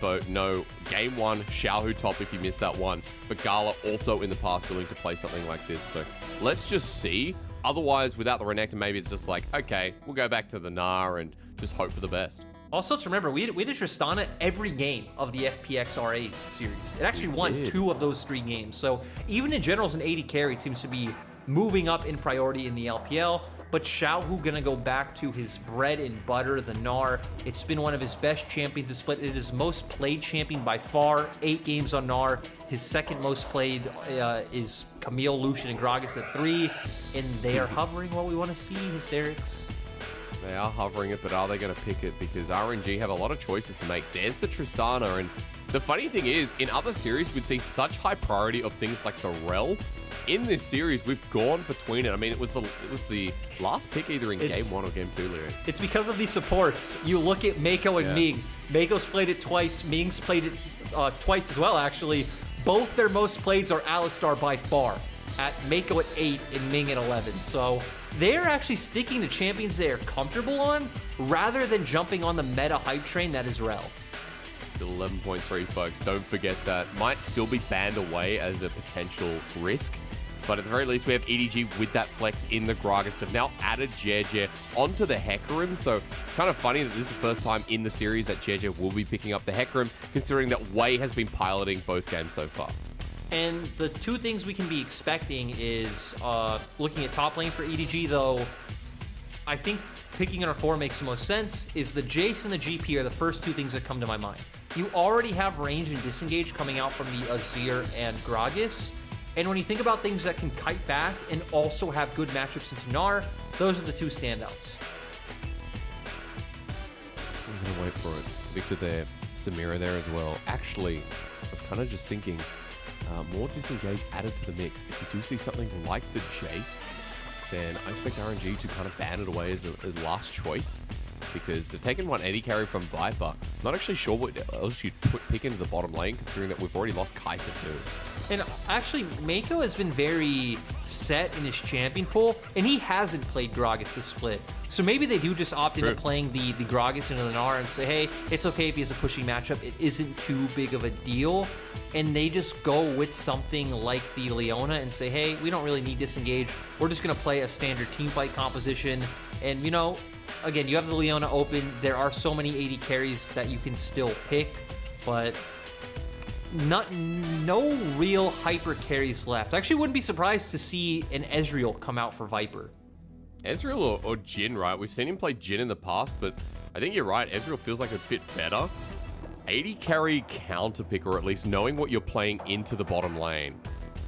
no, game one, Xiaohu top if you missed that one. But Gala also in the past willing to play something like this. So let's just see. Otherwise, without the Renekton, maybe it's just like, okay, we'll go back to the Gnar and just hope for the best. Also, to remember, we had Tristana every game of the FPXRA series. It actually won 2 of those 3 games. So even in general as an AD carry, it seems to be moving up in priority in the LPL. But Xiaohu gonna go back to his bread and butter, the Gnar. It's been one of his best champions to split. It is his most played champion by far, 8 games on Gnar. His second most played is Camille, Lucian, and Gragas at 3. And they are hovering what we want to see, Hysterics. They are hovering it, but are they going to pick it? Because RNG have a lot of choices to make. There's the Tristana, and the funny thing is, in other series, we'd see such high priority of things like the Rell. In this series, we've gone between it. I mean, it was the last pick either in game 1 or game 2, Lillia. It's because of these supports. You look at Meiko and Ming. Meiko's played it twice. Ming's played it twice as well, actually. Both their most plays are Alistar by far. At Meiko at 8 and Ming at 11. So they're actually sticking to champions they are comfortable on rather than jumping on the meta hype train that is Rell. Still 11.3, folks. Don't forget that. Might still be banned away as a potential risk. But at the very least, we have EDG with that flex in the Gragas. They've now added Jiejie onto the Hecarim. So it's kind of funny that this is the first time in the series that Jiejie will be picking up the Hecarim, considering that Wei has been piloting both games so far. And the 2 things we can be expecting is looking at top lane for EDG, though. I think picking on our 4 makes the most sense. Is the Jace and the GP are the first 2 things that come to my mind. You already have range and disengage coming out from the Azir and Gragas. And when you think about things that can kite back and also have good matchups into Gnar, those are the 2 standouts. I'm going to wait for it. Victor there, Samira there as well. Actually, I was kind of just thinking, more disengage added to the mix. If you do see something like the Jace, then I expect RNG to kind of ban it away as a last choice, because they've taken one AD carry from Viper. Not actually sure what else you'd pick into the bottom lane, considering that we've already lost Kai'Sa too. And actually, Meiko has been very set in his champion pool, and he hasn't played Gragas this split. So maybe they do just opt into playing the Gragas into the Gnar and say, hey, it's okay if he has a pushing matchup. It isn't too big of a deal. And they just go with something like the Leona and say, hey, we don't really need disengage. We're just going to play a standard team fight composition. And, you know, again, you have the Leona open. There are so many AD carries that you can still pick, but no real hyper carries left. I actually wouldn't be surprised to see an Ezreal come out for Viper. Ezreal or Jhin, right? We've seen him play Jhin in the past, but I think you're right. Ezreal feels like it'd fit better. AD carry counter pick, or at least knowing what you're playing into the bottom lane.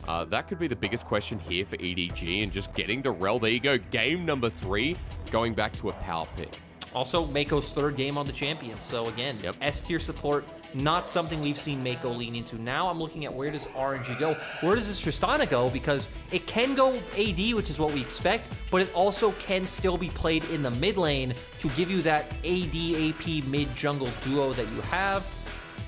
That could be the biggest question here for EDG, and just getting the Rell. There you go. Game number 3, going back to a power pick. Also, Meiko's 3rd game on the champion. So again, S-tier support, not something we've seen Meiko lean into. Now I'm looking at where does RNG go? Where does this Tristana go? Because it can go AD, which is what we expect, but it also can still be played in the mid lane to give you that AD-AP mid-jungle duo that you have.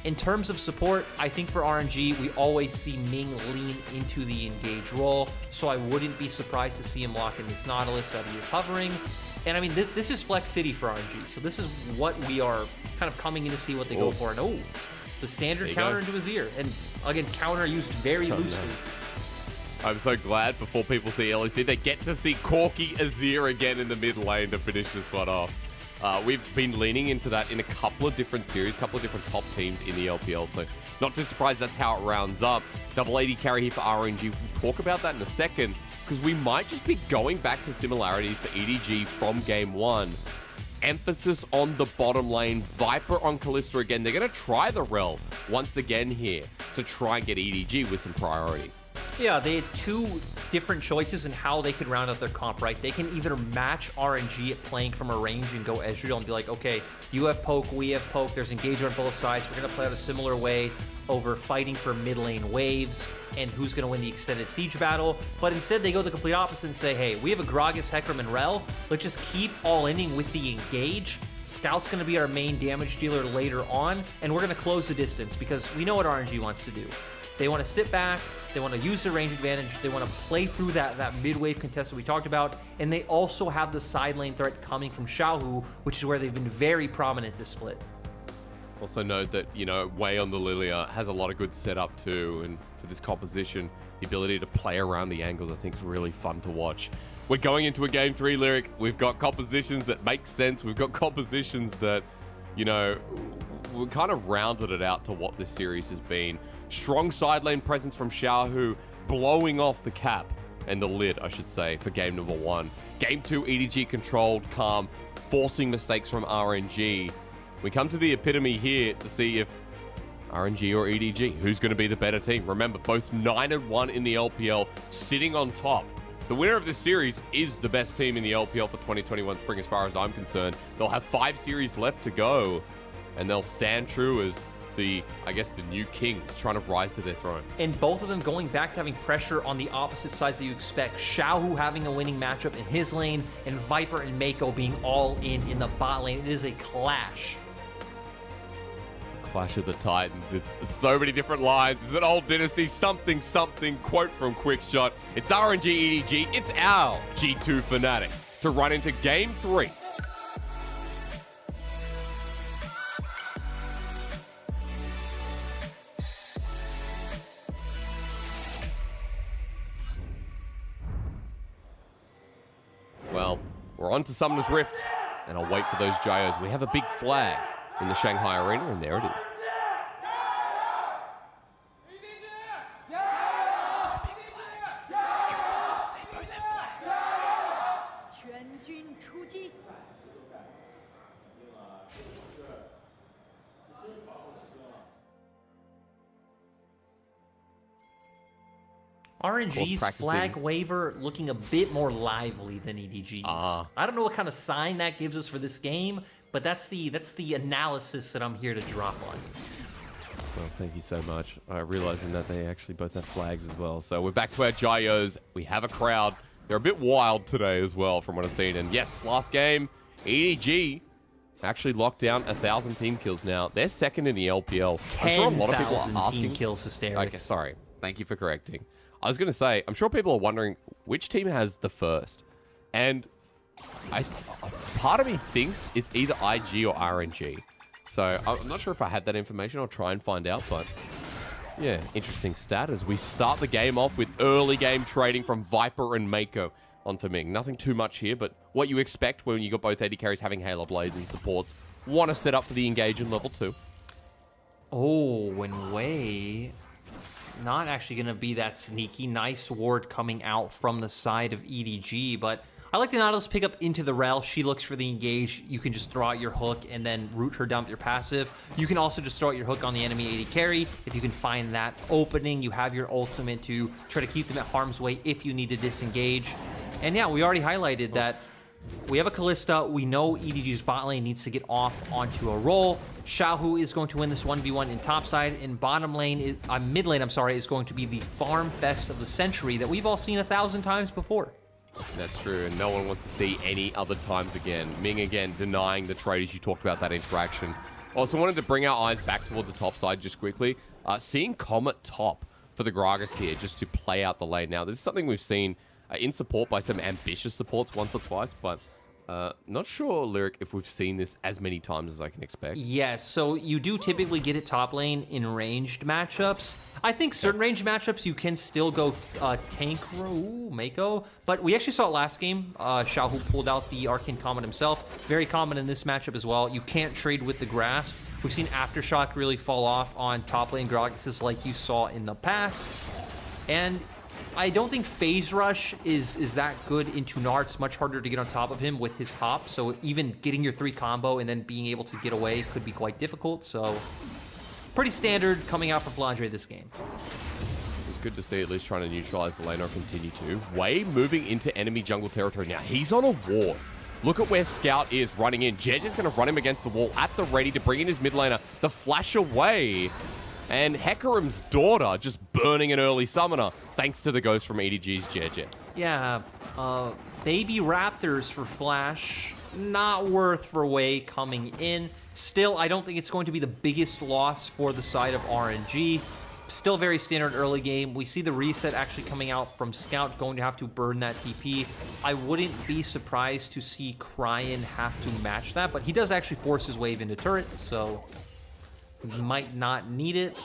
In terms of support, I think for RNG, we always see Ming lean into the engage role, so I wouldn't be surprised to see him lock in this Nautilus that he is hovering. And I mean, this is Flex City for RNG, so this is what we are kind of coming in to see what they go for. And oh, the standard counter into Azir. And again, counter used very loosely. I'm so glad before people see LEC, they get to see Corki Azir again in the mid lane to finish this one off. We've been leaning into that in a couple of different series, couple of different top teams in the LPL, so not too surprised that's how it rounds up. Double AD carry here for RNG. We'll talk about that in a second, because we might just be going back to similarities for EDG from game 1. Emphasis on the bottom lane, Viper on Kalista again. They're going to try the Rell once again here to try and get EDG with some priority. Yeah, they had 2 different choices in how they could round out their comp, right? They can either match RNG at playing from a range and go Ezreal and be like, okay, you have poke, we have poke, there's engage on both sides, we're going to play out a similar way over fighting for mid lane waves and who's going to win the extended siege battle. But instead, they go the complete opposite and say, hey, we have a Gragas, Hecarim, and Rell. Let's just keep all-inning with the engage. Scout's going to be our main damage dealer later on, and we're going to close the distance because we know what RNG wants to do. They want to sit back, they want to use their range advantage, they want to play through that mid-wave contest that we talked about, and they also have the side lane threat coming from Xiaohu, which is where they've been very prominent this split. Also note that, you know, Wei on the Lillia has a lot of good setup too, and for this composition, the ability to play around the angles I think is really fun to watch. We're going into a game 3, Lyric. We've got compositions that make sense. We've got compositions that, you know, we kind of rounded it out to what this series has been. Strong side lane presence from Xiaohu, blowing off the cap and the lid, I should say, for game number 1. Game 2, EDG controlled, calm, forcing mistakes from RNG. We come to the epitome here to see if RNG or EDG, who's going to be the better team. Remember, both 9-1 in the LPL, sitting on top. The winner of this series is the best team in the LPL for 2021 spring as far as I'm concerned. They'll have 5 series left to go, and they'll stand true as the, I guess, the new kings trying to rise to their throne. And both of them going back to having pressure on the opposite sides that you expect. Xiaohu having a winning matchup in his lane, and Viper and Meiko being all in the bot lane. It is a clash. Clash of the Titans. It's so many different lines. It's an old dynasty, something, quote from QuickShot. It's RNG EDG. It's our G2 Fnatic to run into game 3. Well, we're on to Summoner's Rift, and I'll wait for those gyos. We have a big flag in the Shanghai Arena, and there it is. Two big flags. Everyone, they both have flags. RNG's flag waver looking a bit more lively than EDG's. I don't know what kind of sign that gives us for this game, but that's the analysis that I'm here to drop on. Well, thank you so much. Realizing that they actually both have flags as well. So we're back to our gyos. We have a crowd. They're a bit wild today as well from what I've seen. And yes, last game, EDG actually locked down 1,000 team kills now. They're second in the LPL. I'm sure a lot of people are asking. Team kills, Hysterics. Okay, sorry. Thank you for correcting. I was going to say, I'm sure people are wondering which team has the first. And part of me thinks it's either IG or RNG. So I'm not sure if I had that information. I'll try and find out. But yeah, interesting stat as we start the game off with early game trading from Viper and Meiko onto Ming. Nothing too much here, but what you expect when you got both AD carries having Halo Blades and supports. Want to set up for the engage in level 2. Oh, when Wei... not actually going to be that sneaky. Nice ward coming out from the side of EDG, but I like the Nautilus pick up into the Rell. She looks for the engage. You can just throw out your hook and then root her down with your passive. You can also just throw out your hook on the enemy AD carry. If you can find that opening, you have your ultimate to try to keep them at harm's way if you need to disengage. And yeah, we already highlighted that we have a Kalista. We know EDG's bot lane needs to get off onto a roll. Xiaohu is going to win this 1v1 in topside, and bottom lane, mid lane, I'm sorry, is going to be the farm best of the century that we've all seen 1,000 times before. That's true, and no one wants to see any other times again. Ming again denying the trade as you talked about that interaction. Also wanted to bring our eyes back towards the top side just quickly. Seeing Comet top for the Gragas here just to play out the lane. Now, this is something we've seen in support by some ambitious supports once or twice, but not sure, Lyric, if we've seen this as many times as I can expect. Yes, so you do typically get it top lane in ranged matchups. I think certain ranged matchups you can still go tank Meiko, but we actually saw it last game. Xiaohu pulled out the Arcane Comet himself. Very common in this matchup as well. You can't trade with the Grasp. We've seen Aftershock really fall off on top lane Gragas like you saw in the past. And I don't think Phase Rush is that good into Gnar. It's much harder to get on top of him with his hop, so even getting your 3 combo and then being able to get away could be quite difficult, so pretty standard coming out from Flandre this game. It's good to see at least trying to neutralize the lane or continue to. Wei moving into enemy jungle territory now. He's on a ward. Look at where Scout is running in. Jiejie's going to run him against the wall at the ready to bring in his mid laner. The flash away. And Hecarim's daughter just burning an early summoner thanks to the ghost from EDG's Jiejie. Yeah, baby Raptors for Flash. Not worth for Wei coming in. Still, I don't think it's going to be the biggest loss for the side of RNG. Still very standard early game. We see the reset actually coming out from Scout, going to have to burn that TP. I wouldn't be surprised to see Cryin have to match that, but he does actually force his wave into turret, so might not need it.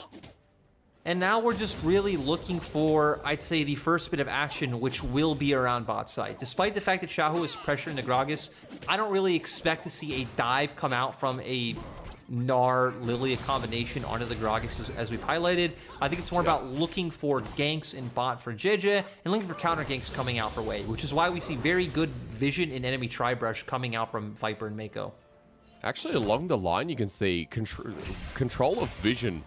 And now we're just really looking for, I'd say, the first bit of action, which will be around bot side. Despite the fact that Xiaohu is pressuring the Gragas, I don't really expect to see a dive come out from a Gnar Lillia combination onto the Gragas as we've highlighted. I think it's more about looking for ganks in bot for Jiejie and looking for counter ganks coming out for Wei, which is why we see very good vision in enemy tri-brush coming out from Viper and Meiko. Actually, along the line, you can see control of vision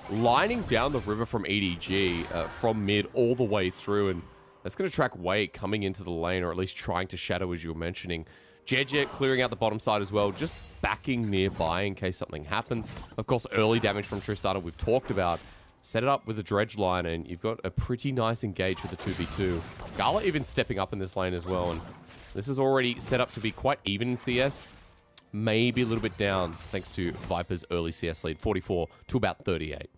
lining down the river from EDG from mid all the way through, and that's going to track Wei coming into the lane, or at least trying to shadow, as you were mentioning. Jiejie clearing out the bottom side as well, just backing nearby in case something happens. Of course, early damage from Tristana we've talked about. Set it up with a dredge line, and you've got a pretty nice engage with the 2v2. Gala even stepping up in this lane as well, and this is already set up to be quite even in CS. Maybe a little bit down, thanks to Viper's early CS lead, 44 to about 38.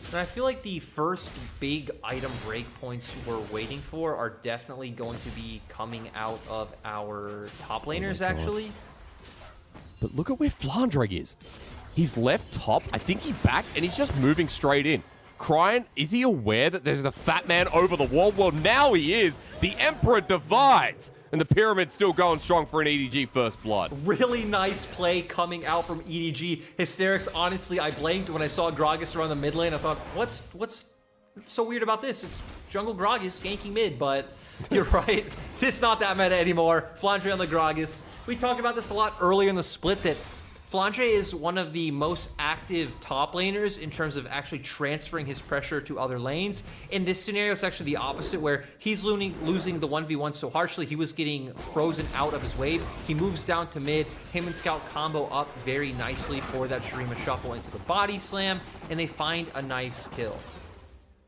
And I feel like the first big item breakpoints we're waiting for are definitely going to be coming out of our top laners, actually. But look at where Flandre is. He's left top, I think he backed, and he's just moving straight in. Cryin, is he aware that there's a fat man over the wall? Well, now he is. The Emperor divides. And the pyramid's still going strong for an EDG first blood. Really nice play coming out from EDG. Hysterics, honestly, I blanked when I saw Gragas around the mid lane. I thought, what's so weird about this? It's jungle Gragas ganking mid, but you're right. This is not that meta anymore. Flandre on the Gragas. We talked about this a lot earlier in the split, that Flandre is one of the most active top laners in terms of actually transferring his pressure to other lanes. In this scenario, it's actually the opposite, where he's losing the 1v1 so harshly. He was getting frozen out of his wave. He moves down to mid. Him and Scout combo up very nicely for that Shurima shuffle into the body slam, and they find a nice kill.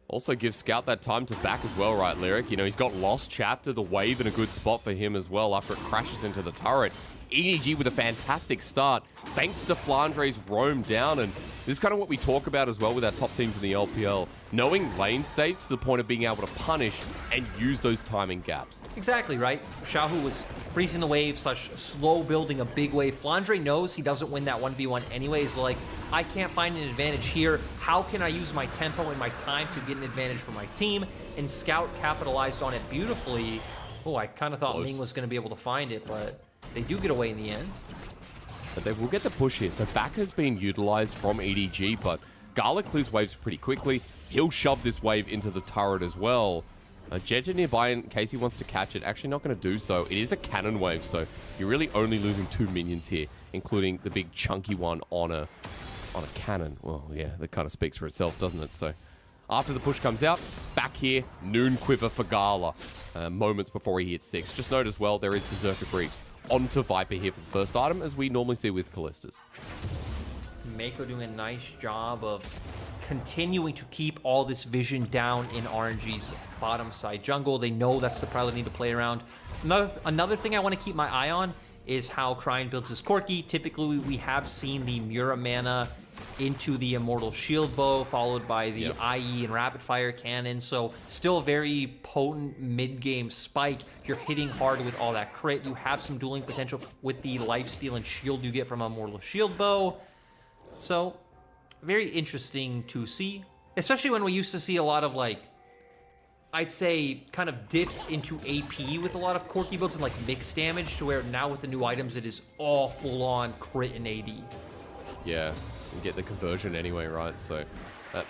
Also gives Scout that time to back as well, right, Lyric? You know, he's got Lost Chapter, the wave in a good spot for him as well after it crashes into the turret. EDG with a fantastic start, thanks to Flandre's roam down, and this is kind of what we talk about as well with our top teams in the LPL. Knowing lane states to the point of being able to punish and use those timing gaps. Exactly, right? Xiaohu was freezing the wave / slow building a big wave. Flandre knows he doesn't win that 1v1 anyways. Like, I can't find an advantage here. How can I use my tempo and my time to get an advantage for my team? And Scout capitalized on it beautifully. Oh, I kind of thought Ming was going to be able to find it, but they do get away in the end. But they will get the push here. So back has been utilized from EDG, but Gala clears waves pretty quickly. He'll shove this wave into the turret as well. Jiejie nearby in case he wants to catch it. Actually not going to do so. It is a cannon wave, so you're really only losing 2 minions here, including the big chunky one on a cannon. Well, yeah, that kind of speaks for itself, doesn't it? So after the push comes out, back here, Noon Quiver for Gala. Moments before he hits 6. Just note as well, there is Berserker Briefs onto Viper here for the first item, as we normally see with Kalistas. Meiko doing a nice job of continuing to keep all this vision down in RNG's bottom side jungle. They know that's the priority they need to play around. Another thing I want to keep my eye on is how Cryin builds his Corki. Typically, we have seen the Mura mana into the Immortal Shield Bow, followed by the IE and Rapid Fire Cannon. So still a very potent mid-game spike. You're hitting hard with all that crit. You have some dueling potential with the lifesteal and shield you get from Immortal Shield Bow. So very interesting to see, especially when we used to see a lot of, like, I'd say kind of dips into AP with a lot of Corki builds and like mixed damage, to where now with the new items it is all full-on crit and AD. Yeah, you get the conversion anyway, right? So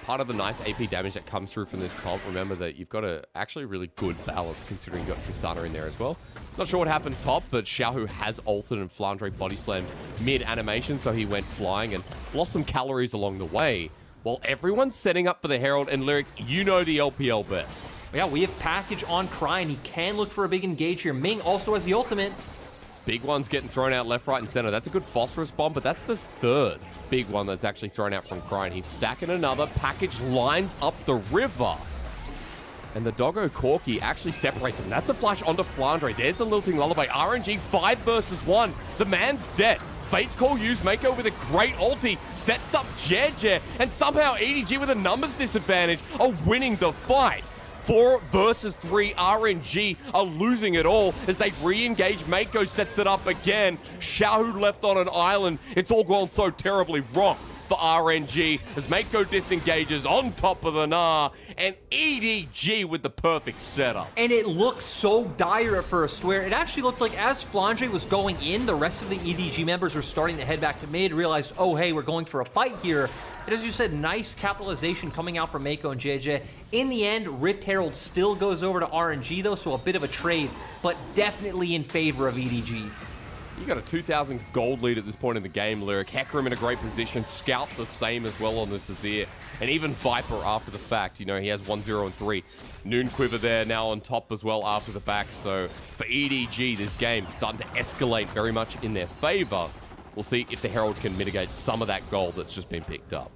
part of the nice AP damage that comes through from this comp, remember that you've got a actually really good balance considering you've got Tristana in there as well. Not sure what happened top, but Xiaohu has ulted and Flandre body slammed mid-animation, so he went flying and lost some calories along the way. While everyone's setting up for the Herald, and Lyric, you know the LPL best. Yeah, we have package on Cryin. He can look for a big engage here. Ming also has the ultimate. Big one's getting thrown out left, right, and center. That's a good phosphorus bomb, but that's the third big one that's actually thrown out from Cryin. He's stacking another. Package lines up the river. And the doggo Corki actually separates him. That's a flash onto Flandre. There's a lilting lullaby. RNG 5 versus 1. The man's dead. Fate's Call used. Meiko with a great ulti. Sets up Jiejie. And somehow EDG with a numbers disadvantage are winning the fight. 4 versus 3. RNG are losing it all as they re-engage. Meiko sets it up again. Xiaohu left on an island. It's all gone so terribly wrong for RNG as Meiko disengages on top of the Gnar, and EDG with the perfect setup. And it looked so dire at first, where it actually looked like as Flandre was going in, the rest of the EDG members were starting to head back to mid, realized, oh hey, we're going for a fight here. And as you said, nice capitalization coming out from Meiko and Jiejie. In the end, Rift Herald still goes over to RNG though, so a bit of a trade, but definitely in favor of EDG. You got a 2,000 gold lead at this point in the game, Lyric. Hecarim in a great position. Scout the same as well on this Azir. And even Viper after the fact. You know, he has 1-0 and 3. Noon Quiver there now on top as well after the back. So for EDG, this game starting to escalate very much in their favor. We'll see if the Herald can mitigate some of that gold that's just been picked up.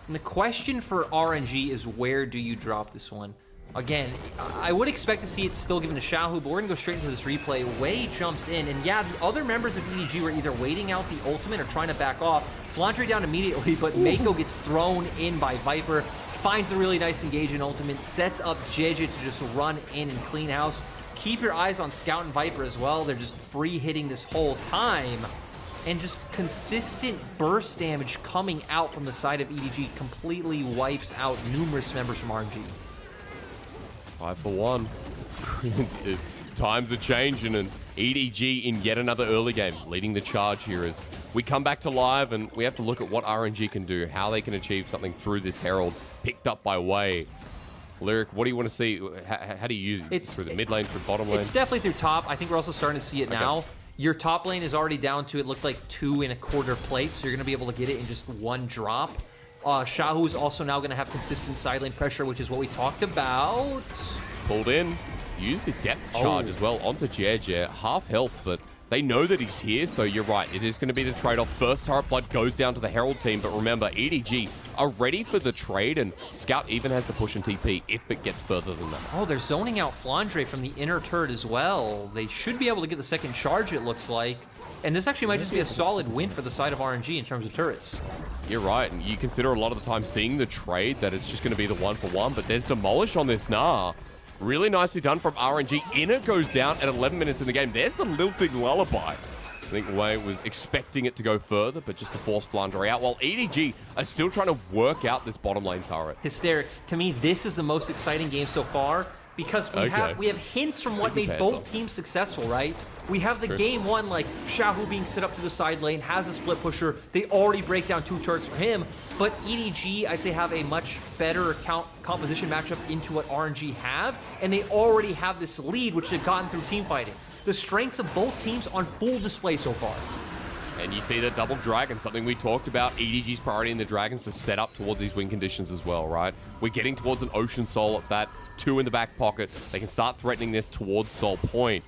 And the question for RNG is, where do you drop this one? Again, I would expect to see it still given to Xiaohu, but we're going to go straight into this replay. Wei jumps in, and yeah, the other members of EDG were either waiting out the ultimate or trying to back off. Flandre down immediately, but Meiko gets thrown in by Viper, finds a really nice engagement ultimate, sets up Jiejie to just run in and clean house. Keep your eyes on Scout and Viper as well. They're just free hitting this whole time. And just consistent burst damage coming out from the side of EDG completely wipes out numerous members from RNG. 5 for 1. Times are changing, and EDG in yet another early game, leading the charge here as we come back to live, and we have to look at what RNG can do, how they can achieve something through this Herald, picked up by Wei. Lyric, what do you want to see? How do you use it? Through the mid lane, through bottom lane? It's definitely through top. I think we're also starting to see it now. Your top lane is already down to, it looked like 2 1/4 plates, so you're going to be able to get it in just 1 drop. Xiaohu is also now going to have consistent side lane pressure, which is what we talked about. Pulled in, use the depth charge as well onto Jiejie. Half health, but they know that he's here, so you're right. It is going to be the trade-off. First turret blood goes down to the Herald team, but remember, EDG are ready for the trade, and Scout even has the push and TP if it gets further than that. Oh, they're zoning out Flandre from the inner turret as well. They should be able to get the second charge, it looks like. And this actually might just be a solid win for the side of RNG in terms of turrets. You're right, and you consider a lot of the time seeing the trade that it's just going to be the 1-for-1, but there's Demolish on this Gnar. Really nicely done from RNG. Inner goes down at 11 minutes in the game. There's the lilting lullaby. I think Wei was expecting it to go further, but just to force Flandre out, while EDG are still trying to work out this bottom lane turret. Hysterics, to me, this is the most exciting game so far, because we have hints from what made both teams successful, right? We have the game one, like Xiaohu being set up to the side lane, has a split pusher. They already break down 2 turrets for him, but EDG, I'd say, have a much better composition matchup into what RNG have, and they already have this lead, which they've gotten through team fighting. The strengths of both teams on full display so far. And you see the double dragon, something we talked about. EDG's priority in the dragons to set up towards these win conditions as well, right? We're getting towards an Ocean Soul at that. 2 in the back pocket. They can start threatening this towards Soul Point.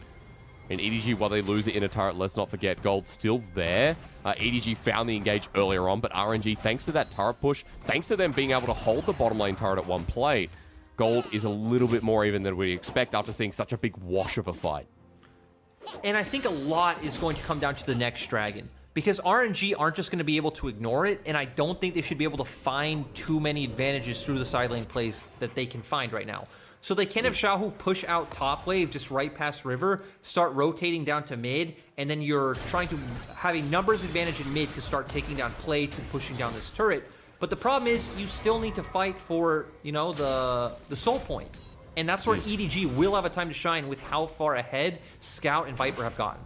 And EDG, while they lose it in a turret, let's not forget, gold's still there. EDG found the engage earlier on, but RNG, thanks to that turret push, thanks to them being able to hold the bottom lane turret at 1 play, gold is a little bit more even than we'd expect after seeing such a big wash of a fight. And I think a lot is going to come down to the next dragon, because RNG aren't just going to be able to ignore it, and I don't think they should be able to find too many advantages through the side lane plays that they can find right now. So they can have Xiaohu push out top wave just right past river, start rotating down to mid, and then you're trying to have a numbers advantage in mid to start taking down plates and pushing down this turret. But the problem is you still need to fight for, you know, the soul point. And that's where EDG will have a time to shine with how far ahead Scout and Viper have gotten.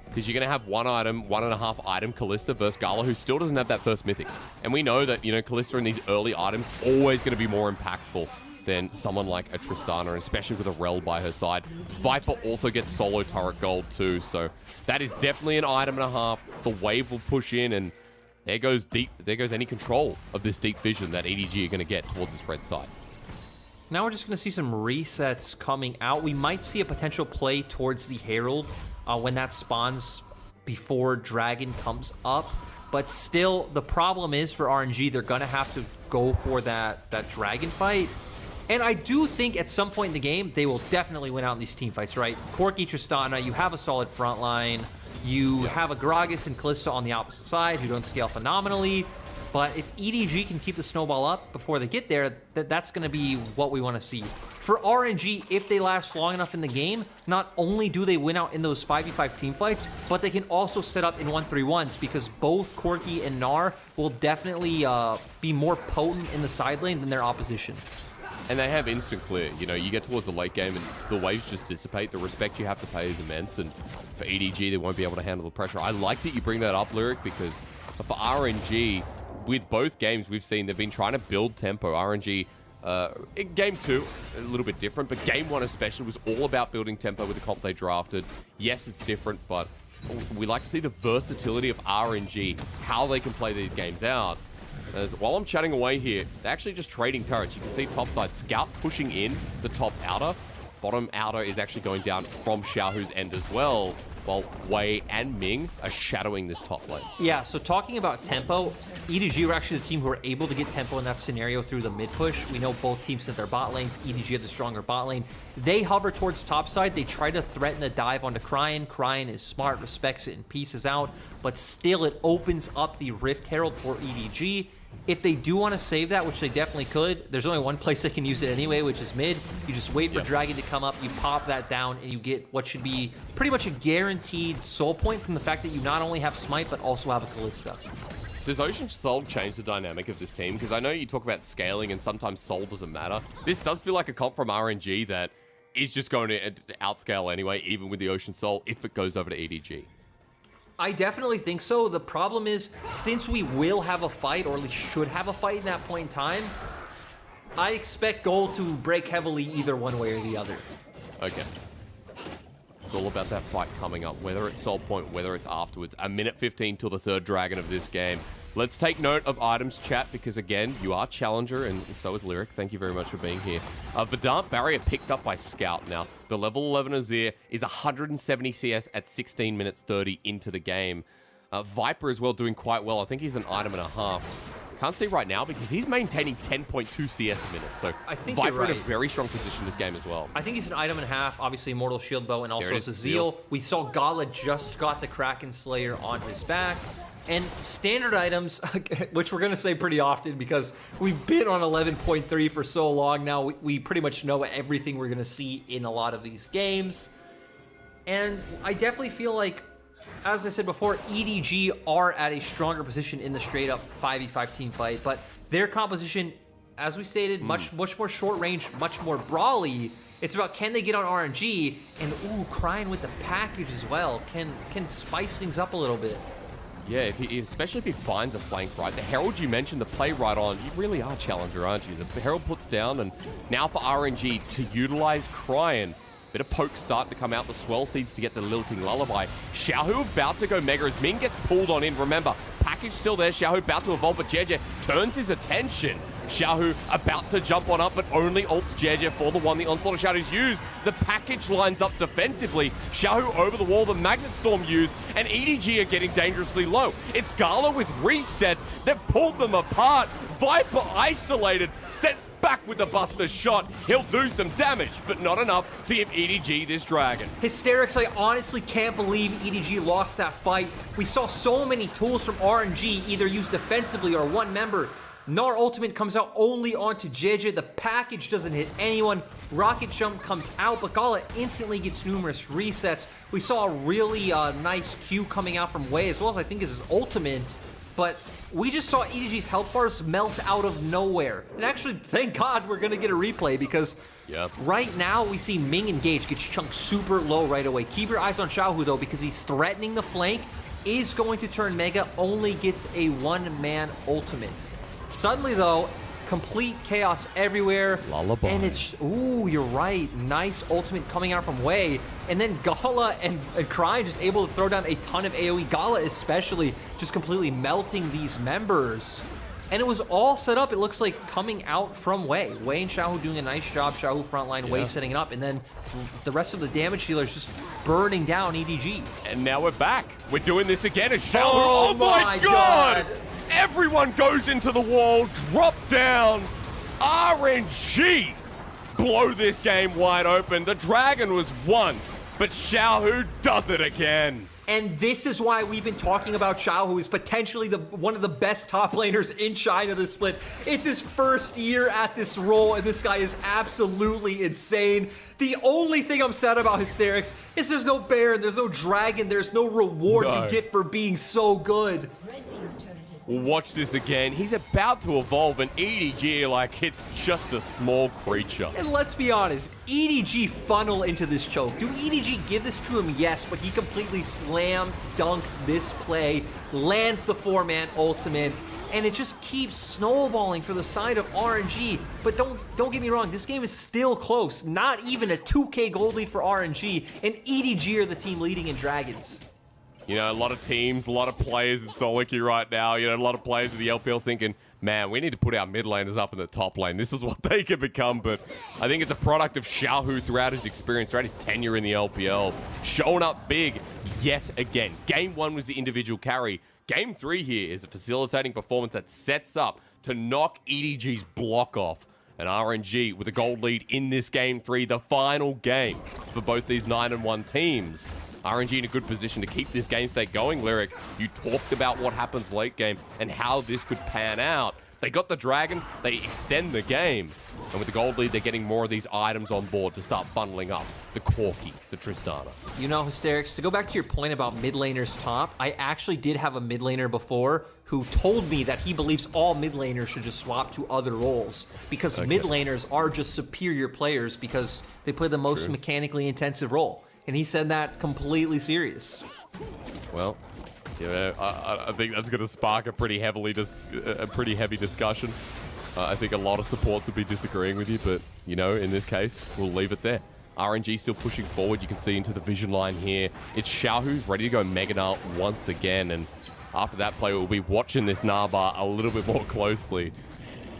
Because you're going to have 1 item, 1.5 item Kalista versus Gala, who still doesn't have that first mythic. And we know that, you know, Kalista in these early items always going to be more impactful than someone like a Tristana, especially with a Rell by her side. Viper also gets solo turret gold too, so that is definitely an item and a half. The wave will push in, and there goes any control of this deep vision that EDG are going to get towards this red side. Now we're just going to see some resets coming out. We might see a potential play towards the Herald when that spawns before Dragon comes up. But still, the problem is for RNG, they're going to have to go for that Dragon fight. And I do think at some point in the game, they will definitely win out in these team fights, right? Corki, Tristana, you have a solid front line. You have a Gragas and Kalista on the opposite side who don't scale phenomenally. But if EDG can keep the snowball up before they get there, that's going to be what we want to see. For RNG, if they last long enough in the game, not only do they win out in those 5v5 team fights, but they can also set up in 1-3-1s because both Corki and Gnar will definitely be more potent in the side lane than their opposition. And they have instant clear. You know, you get towards the late game and the waves just dissipate. The respect you have to pay is immense. And for EDG, they won't be able to handle the pressure. I like that you bring that up, Lyric, because for RNG, with both games we've seen, they've been trying to build tempo. RNG, in game 2, a little bit different, but game 1 especially was all about building tempo with the comp they drafted. Yes, it's different, but we like to see the versatility of RNG, how they can play these games out. As while I'm chatting away here, they're actually just trading turrets. You can see topside Scout pushing in the top outer. Bottom outer is actually going down from Xiaohu's end as well, while Wei and Ming are shadowing this top lane. Yeah, so talking about tempo, EDG were actually the team who were able to get tempo in that scenario through the mid push. We know both teams hit their bot lanes. EDG had the stronger bot lane. They hover towards topside. They try to threaten a dive onto Cryin. Cryin is smart, respects it, and pieces out, but still it opens up the Rift Herald for EDG. If they do want to save that, which they definitely could, there's only one place they can use it anyway, which is mid. You just wait for Dragon to come up, you pop that down, and you get what should be pretty much a guaranteed soul point from the fact that you not only have Smite, but also have a Kalista. Does Ocean Soul change the dynamic of this team? Because I know you talk about scaling and sometimes Soul doesn't matter. This does feel like a comp from RNG that is just going to outscale anyway, even with the Ocean Soul, if it goes over to EDG. I definitely think so. The problem is, since we will have a fight, or at least should have a fight in that point in time, I expect gold to break heavily either one way or the other. Okay. It's all about that fight coming up, whether it's soul point, whether it's afterwards. A minute 15 till the third dragon of this game. Let's take note of items, chat, because again, you are Challenger, and so is Lyric. Thank you very much for being here. Verdant Barrier picked up by Scout. Now, the level 11 Azir is 170 CS at 16 minutes 30 into the game. Viper as well doing quite well. I think he's an item and a half. Can't see right now because he's maintaining 10.2 CS a minute. So I think Viper you're right. in a very strong position this game as well. I think he's an item and a half. Obviously, Immortal Shield Bow and also a Zeal. We saw Gala just got the Kraken Slayer on his back. And standard items, which we're going to say pretty often because we've been on 11.3 for so long now, we pretty much know everything we're going to see in a lot of these games. And I definitely feel like, as I said before, EDG are at a stronger position in the straight-up 5v5 team fight, but their composition, as we stated, much more short range, much more brawly. It's about can they get on RNG, and ooh, Cryin with the package as well can spice things up a little bit. Yeah, especially if he finds a flank right. The Herald you mentioned, the play right on, you really are Challenger, aren't you? The Herald puts down, and now for RNG to utilize Cryin. Bit of poke starting to come out, the Swell Seeds to get the Lilting Lullaby. Xiaohu about to go Mega as Ming gets pulled on in. Remember, package still there, Xiaohu about to evolve, but Jiejie turns his attention. Xiaohu about to jump on up, but only ults Jiejie for the one the Onslaught of Shadows used. The package lines up defensively. Xiaohu over the wall, the Magnet Storm used, and EDG are getting dangerously low. It's Gala with resets that pulled them apart. Viper isolated, sent back with the Buster shot. He'll do some damage, but not enough to give EDG this dragon. Hysterics, I honestly can't believe EDG lost that fight. We saw so many tools from RNG either used defensively or one member. Gnar ultimate comes out only onto Jiejie. The package doesn't hit anyone. Rocket jump comes out, but Gala instantly gets numerous resets. We saw a really nice Q coming out from Wei, as well as I think is his ultimate. But we just saw EDG's health bars melt out of nowhere. And actually, thank God we're going to get a replay because right now we see Ming engage, gets chunked super low right away. Keep your eyes on Xiaohu though because he's threatening the flank, is going to turn Mega, only gets a one-man ultimate. Suddenly though, complete chaos everywhere. Lullaby. And it's, ooh, you're right. Nice ultimate coming out from Wei. And then Gala and Cryin just able to throw down a ton of AoE. Gala especially just completely melting these members. And it was all set up, it looks like, coming out from Wei. Wei and Xiaohu doing a nice job. Xiaohu frontline, Wei setting it up. And then the rest of the damage dealers just burning down EDG. And now we're back. We're doing this again as Xiaohu. Oh my God! Everyone goes into the wall, drop down. RNG blow this game wide open. The dragon was once, but Xiaohu does it again. And this is why we've been talking about Xiaohu, who is potentially one of the best top laners in China this split. It's his first year at this role, and this guy is absolutely insane. The only thing I'm sad about Hysterics is there's no Baron, there's no Dragon, there's no reward you get for being so good. Watch this again. He's about to evolve an EDG like it's just a small creature. And let's be honest, EDG funnel into this choke. Do EDG give this to him? Yes, but he completely slam dunks this play, lands the 4-man ultimate, and it just keeps snowballing for the side of RNG. But don't get me wrong, this game is still close. Not even a 2K gold lead for RNG, and EDG are the team leading in Dragons. You know, a lot of teams, a lot of players in Soliki right now, you know, a lot of players in the LPL thinking, man, we need to put our mid laners up in the top lane. This is what they can become, but I think it's a product of Xiaohu throughout his experience, throughout his tenure in the LPL. Showing up big yet again. Game 1 was the individual carry. Game 3 here is a facilitating performance that sets up to knock EDG's block off. And RNG with a gold lead in this Game 3, the final game for both these 9-1 teams. RNG in a good position to keep this game state going, Lyric. You talked about what happens late game and how this could pan out. They got the Dragon, they extend the game. And with the gold lead, they're getting more of these items on board to start bundling up. The Corki, the Tristana. You know, Hysterics, to go back to your point about mid laners top, I actually did have a mid laner before who told me that he believes all mid laners should just swap to other roles because mid laners are just superior players because they play the most mechanically intensive role. And he said that completely serious. Well, yeah, I think that's going to spark a pretty heavy discussion. I think a lot of supports would be disagreeing with you, but, you know, in this case, we'll leave it there. RNG still pushing forward. You can see into the vision line here. It's Xiaohu's ready to go Mega Gnar once again, and after that play, we'll be watching this Gnar bar a little bit more closely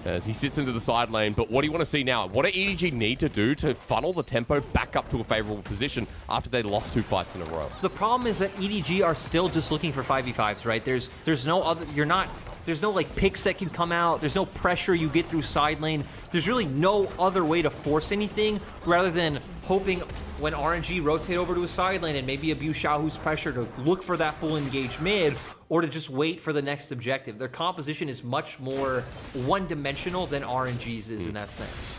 as he sits into the side lane. But what do you want to see now? What do EDG need to do to funnel the tempo back up to a favorable position after they lost 2 fights in a row? The problem is that EDG are still just looking for 5v5s, right? There's no other, there's no like picks that can come out. There's no pressure you get through side lane. There's really no other way to force anything rather than hoping when RNG rotate over to a side lane and maybe abuse Xiaohu's pressure to look for that full engage mid or to just wait for the next objective. Their composition is much more one-dimensional than RNG's is in that sense.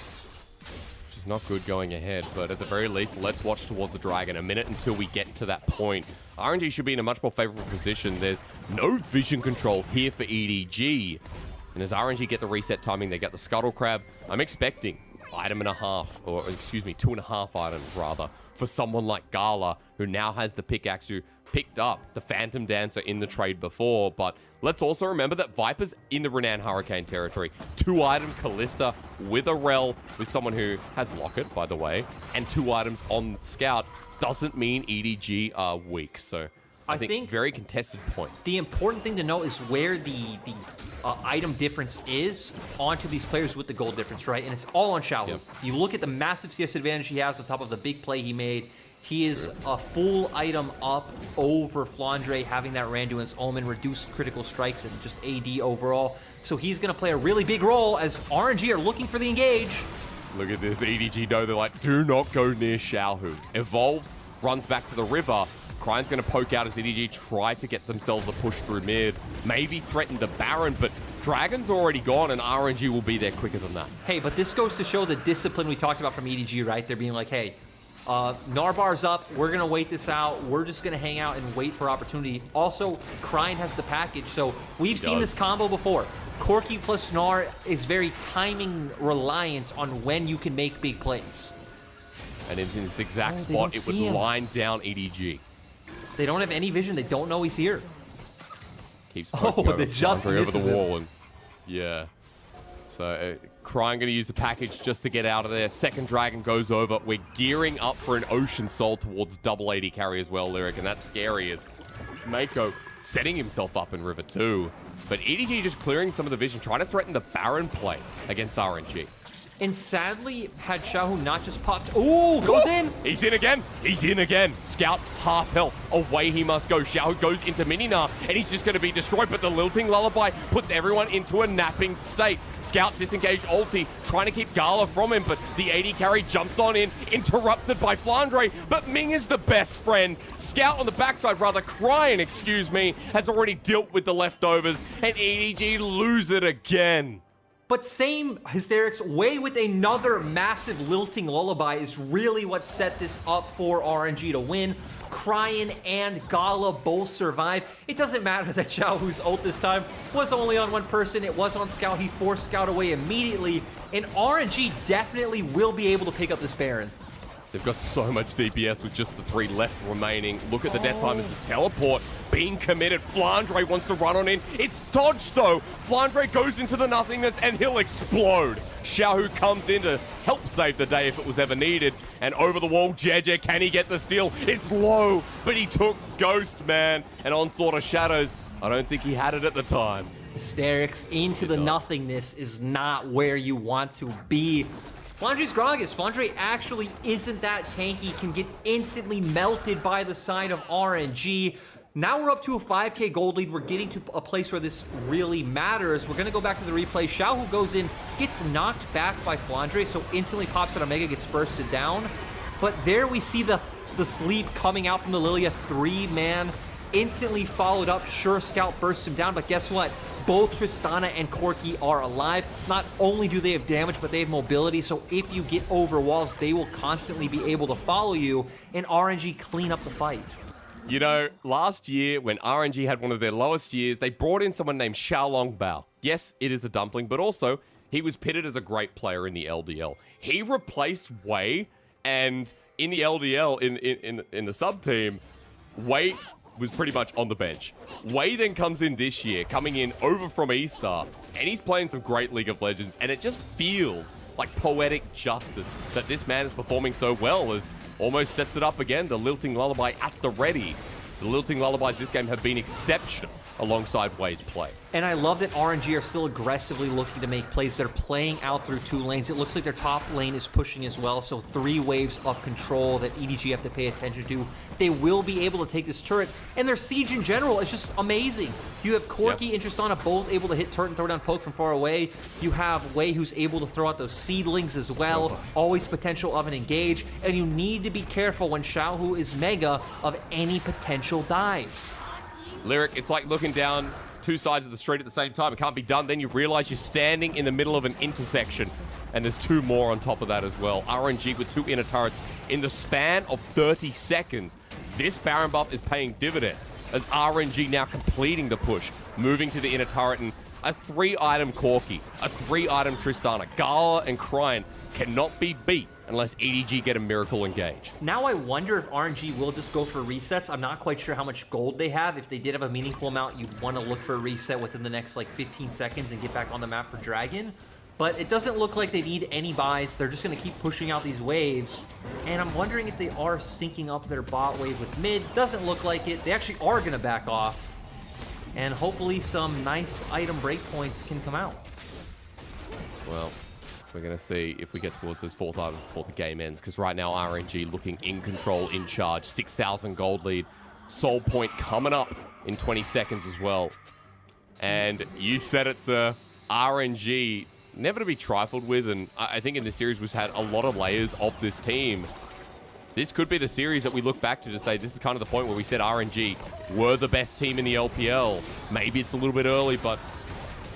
Which is not good going ahead, but at the very least, let's watch towards the Dragon. A minute until we get to that point. RNG should be in a much more favorable position. There's no vision control here for EDG. And as RNG get the reset timing, they get the Scuttle Crab. I'm expecting item and a half, or excuse me, 2.5 items rather, for someone like Gala, who now has the pickaxe, who picked up the Phantom Dancer in the trade before. But let's also remember that Viper's in the Renown Hurricane territory. 2-item Kalista with a Rell, with someone who has Locket, by the way, and 2 items on Scout doesn't mean EDG are weak. So I think very contested point. The important thing to know is where the item difference is onto these players with the gold difference, right? And it's all on Xiaohu. Yep. You look at the massive CS advantage he has on top of the big play he made. He is a full item up over Flandre, having that Randuin's Omen, reduced critical strikes, and just AD overall. So he's going to play a really big role as RNG are looking for the engage. Look at this. EDG know they're like, do not go near Xiaohu. Evolves, runs back to the river. Cryin's going to poke out as EDG try to get themselves a push through mid. Maybe threaten the Baron, but Dragon's already gone and RNG will be there quicker than that. Hey, but this goes to show the discipline we talked about from EDG, right? They're being like, hey, Narbar's up. We're going to wait this out. We're just going to hang out and wait for opportunity. Also, Cryin has the package, so we've seen this combo before. Corki plus Gnar is very timing reliant on when you can make big plays. And in this exact spot, it would line down EDG. They don't have any vision. They don't know he's here. Keeps poking over, just over the wall. And yeah. So Cryin going to use the package just to get out of there. Second Dragon goes over. We're gearing up for an Ocean Soul towards double AD carry as well, Lyric. And that's scary as Meiko setting himself up in River 2. But EDG just clearing some of the vision, trying to threaten the Baron play against RNG. And sadly, had Xiaohu not just popped... Oh, goes in! He's in again. He's in again. Scout, half health. Away he must go. Xiaohu goes into mini Gnar, and he's just going to be destroyed. But the Lilting Lullaby puts everyone into a napping state. Scout disengaged ulti, trying to keep Gala from him, but the AD carry jumps on in, interrupted by Flandre. But Ming is the best friend. Scout on the backside, rather, Cryin, excuse me, has already dealt with the leftovers, and EDG lose it again. But same Hysterics, Way with another massive Lilting Lullaby is really what set this up for RNG to win. Cryin and Gala both survive. It doesn't matter that Xiaohu's ult this time was only on one person. It was on Scout. He forced Scout away immediately. And RNG definitely will be able to pick up this Baron. They've got so much DPS with just the 3 left remaining. Look at the death time as the teleport being committed. Flandre wants to run on in. It's dodged though. Flandre goes into the nothingness and he'll explode. Xiaohu comes in to help save the day if it was ever needed. And over the wall, Jiejie, can he get the steal? It's low, but he took Ghost, man. And Onslaught of Shadows, I don't think he had it at the time. Hysterics into the nothingness is not where you want to be. Flandre's Gragas. Flandre actually isn't that tanky, can get instantly melted by the side of RNG. Now we're up to a 5k gold lead. We're getting to a place where this really matters. We're gonna go back to the replay. Xiaohu goes in, gets knocked back by Flandre, so instantly pops out Omega, gets bursted down. But there we see the sleep coming out from the Lillia, 3-man, instantly followed up. Sure, Scout bursts him down, but guess what? Both Tristana and Corki are alive. Not only do they have damage, but they have mobility, so if you get over walls, they will constantly be able to follow you, and RNG clean up the fight. You know, last year when RNG had one of their lowest years, they brought in someone named Xiaolong Bao. Yes, it is a dumpling, but also he was pitted as a great player in the LDL. He replaced Wei, and in the LDL, in the sub-team, Wei was pretty much on the bench. Wei then comes in this year, coming in over from E-Star, and he's playing some great League of Legends, and it just feels like poetic justice that this man is performing so well, as almost sets it up again. The Lilting Lullaby at the ready. The Lilting Lullabies this game have been exceptional alongside Wei's play. And I love that RNG are still aggressively looking to make plays. They're playing out through 2 lanes. It looks like their top lane is pushing as well, so 3 waves of control that EDG have to pay attention to. They will be able to take this turret, and their siege in general is just amazing. You have Corki and Tristana both able to hit turret and throw down poke from far away. You have Wei who's able to throw out those seedlings as well. Always potential of an engage, and you need to be careful when Xiaohu is mega of any potential dives. Lyric, it's like looking down 2 sides of the street at the same time. It can't be done. Then you realize you're standing in the middle of an intersection, and there's 2 more on top of that as well. RNG with 2 inner turrets in the span of 30 seconds. This Baron buff is paying dividends as RNG now completing the push, moving to the inner turret, and a 3-item Corki, a 3-item Tristana. Gala and Cryin cannot be beat unless EDG get a miracle engage. Now I wonder if RNG will just go for resets. I'm not quite sure how much gold they have. If they did have a meaningful amount, you'd want to look for a reset within the next like 15 seconds and get back on the map for Dragon. But it doesn't look like they need any buys. They're just going to keep pushing out these waves. And I'm wondering if they are syncing up their bot wave with mid. Doesn't look like it. They actually are going to back off. And hopefully some nice item breakpoints can come out. Well, we're going to see if we get towards this 4th item before the game ends, because right now RNG looking in control, in charge. 6,000 gold lead. Soul Point coming up in 20 seconds as well. And you said it, sir. RNG, never to be trifled with, and I think in this series we've had a lot of layers of this team. This could be the series that we look back to say this is kind of the point where we said RNG were the best team in the LPL. Maybe it's a little bit early, but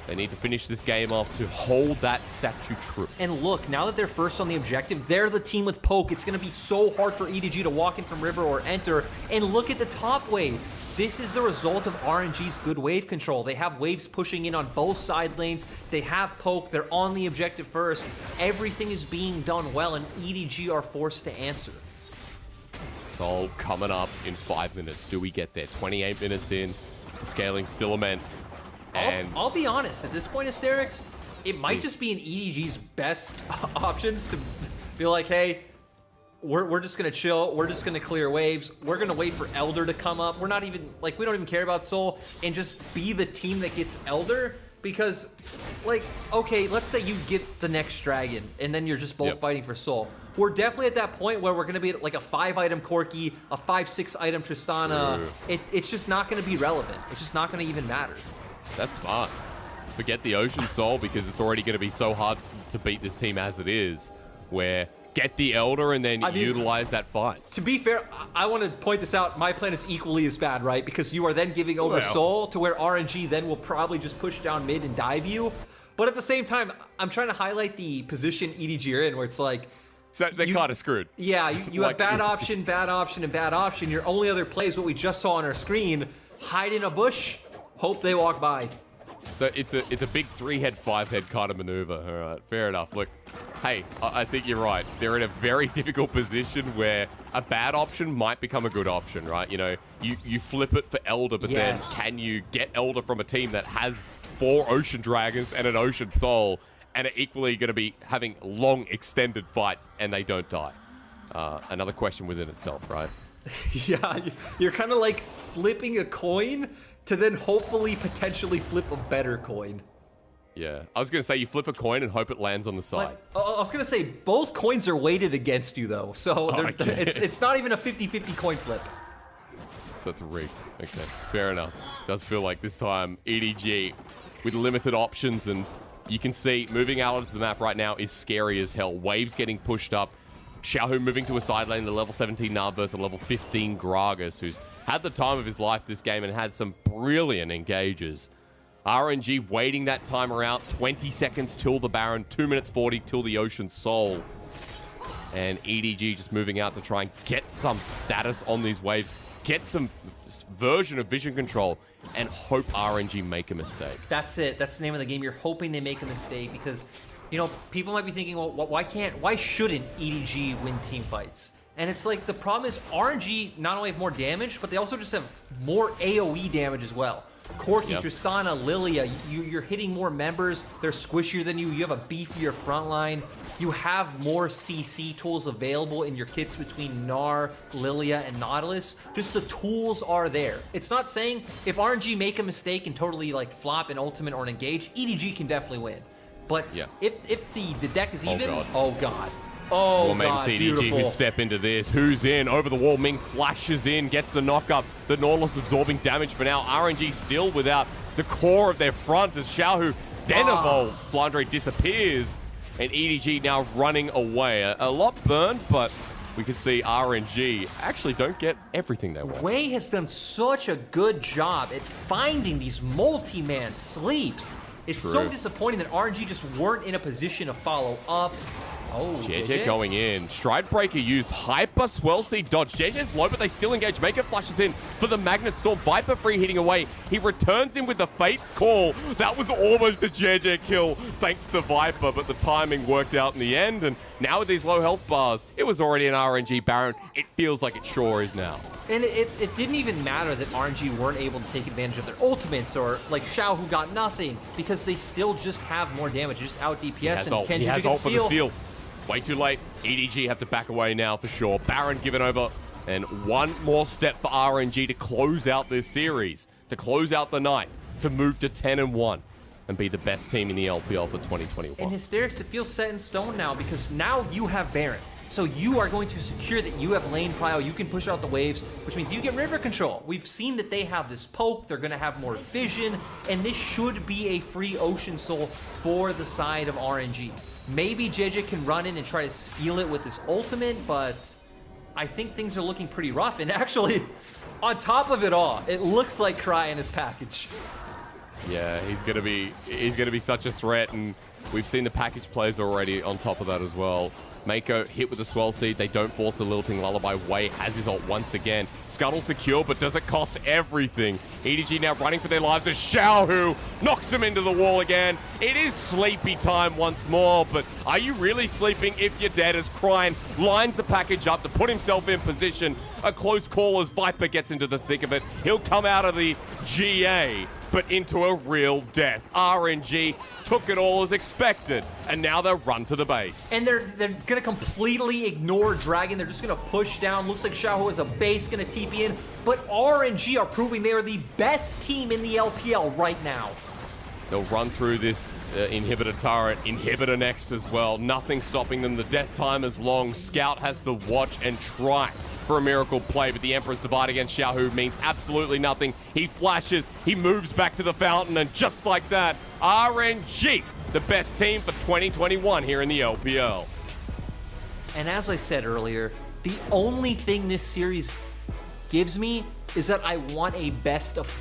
they need to finish this game off to hold that statue true. And look, now that they're first on the objective, they're the team with poke. It's going to be so hard for EDG to walk in from river or enter. And look at the top wave. This is the result of RNG's good wave control. They have waves pushing in on both side lanes. They have poke. They're on the objective first. Everything is being done well, and EDG are forced to answer. Soul coming up in 5 minutes. Do we get there? 28 minutes in. The scaling still immense. And I'll be honest, at this point, Hysterics, it might just be in EDG's best options to be like, hey, we're just gonna chill, we're just gonna clear waves, we're gonna wait for Elder to come up, we're not even, like, we don't even care about Soul, and just be the team that gets Elder, because, like, okay, let's say you get the next dragon, and then you're just both fighting for soul. We're definitely at that point where we're going to be at like a 5-item Corki, a 5-6-item Tristana. It's just not going to be relevant. It's just not going to even matter. That's smart. Forget the Ocean Soul because it's already going to be so hard to beat this team as it is, where get the Elder and then utilize that fight. To be fair, I want to point this out. My plan is equally as bad, right? Because you are then giving over Soul to where RNG then will probably just push down mid and dive you. But at the same time, I'm trying to highlight the position EDG are in where it's like, so they're kind of screwed. Yeah, you have bad option, bad option, and bad option. Your only other play is what we just saw on our screen. Hide in a bush, hope they walk by. So it's a big 3-head, 5-head kind of maneuver. All right, fair enough. Look, hey, I think you're right. They're in a very difficult position where a bad option might become a good option, right? You know, you flip it for Elder, but then can you get Elder from a team that has 4 Ocean Dragons and an Ocean Soul, and are equally going to be having long, extended fights, and they don't die? Another question within itself, right? Yeah, you're kind of like flipping a coin to then hopefully potentially flip a better coin. Yeah, I was going to say you flip a coin and hope it lands on the side. But, I was going to say both coins are weighted against you, though, so it's not even a 50-50 coin flip. So it's rigged. Okay, fair enough. Does feel like this time EDG with limited options, and you can see moving out onto the map right now is scary as hell. Waves getting pushed up. Xiaohu moving to a side lane, the level 17 Gnar versus a level 15 Gragas, who's had the time of his life this game and had some brilliant engages. RNG waiting that time around, 20 seconds till the Baron, 2 minutes 40 till the Ocean Soul. And EDG just moving out to try and get some status on these waves, get some version of vision control, and hope RNG make a mistake. That's it. That's the name of the game. You're hoping they make a mistake because, you know, people might be thinking, well, why shouldn't EDG win team fights? And it's like, the problem is RNG not only have more damage, but they also just have more AoE damage as well. Corki, Tristana, Lillia, you're hitting more members. They're squishier than you. You have a beefier front line. You have more CC tools available in your kits between Gnar, Lillia, and Nautilus. Just the tools are there. It's not saying if RNG make a mistake and totally like flop an ultimate or an engage, EDG can definitely win. But if the deck is even, oh god. Oh, God, beautiful. Who step into this. Who's in? Over the wall, Ming flashes in, gets the knock-up. The Nautilus absorbing damage for now. RNG still without the core of their front as Xiaohu then evolves. Flandre disappears, and EDG now running away. A lot burned, but we can see RNG actually don't get everything they want. Wei has done such a good job at finding these multi-man sleeps. It's so disappointing that RNG just weren't in a position to follow up. Oh, Jiejie going in. Stride Breaker used. Hyper Swell Seed dodge. Jiejie's low, but they still engage. Meiko flashes in for the Magnet Storm. Viper free hitting away. He returns in with the Fate's Call. That was almost a Jiejie kill thanks to Viper, but the timing worked out in the end. And now with these low health bars, it was already an RNG Baron. It feels like it sure is now. And it didn't even matter that RNG weren't able to take advantage of their ultimates or like Xiaohu got nothing because they still just have more damage. Just out DPS and Kenji has ult for the steal. Way too late. EDG have to back away now for sure. Baron given over. And one more step for RNG to close out this series. To close out the night. To move to 10-1. And be the best team in the LPL for 2021. And Hysterics, it feels set in stone now because now you have Baron. So you are going to secure that you have lane prio, you can push out the waves, which means you get river control. We've seen that they have this poke, they're gonna have more vision, and this should be a free Ocean Soul for the side of RNG. Maybe Jiejie can run in and try to steal it with this ultimate, but I think things are looking pretty rough. And actually, on top of it all, it looks like Cryin is package. Yeah, he's gonna be such a threat, and we've seen the package plays already on top of that as well. Meiko hit with the Swell Seed. They don't force the Lilting Lullaby. Wei has his ult once again. Scuttle secure, but does it cost everything? EDG now running for their lives as Xiaohu knocks him into the wall again. It is sleepy time once more, but are you really sleeping if you're dead as Cryin lines the package up to put himself in position? A close call as Viper gets into the thick of it. He'll come out of the GA, but into a real death. RNG took it all as expected, and now they'll run to the base. And they're gonna completely ignore Dragon. They're just gonna push down. Looks like Xiaohu has a base, gonna TP in, but RNG are proving they are the best team in the LPL right now. They'll run through this inhibitor turret, inhibitor next as well. Nothing stopping them. The death time is long. Scout has to watch and try for a miracle play, but the Emperor's Divide against Xiaohu means absolutely nothing. He flashes, he moves back to the fountain, and just like that, RNG, the best team for 2021 here in the LPL. And as I said earlier, the only thing this series gives me is that I want a best of 5.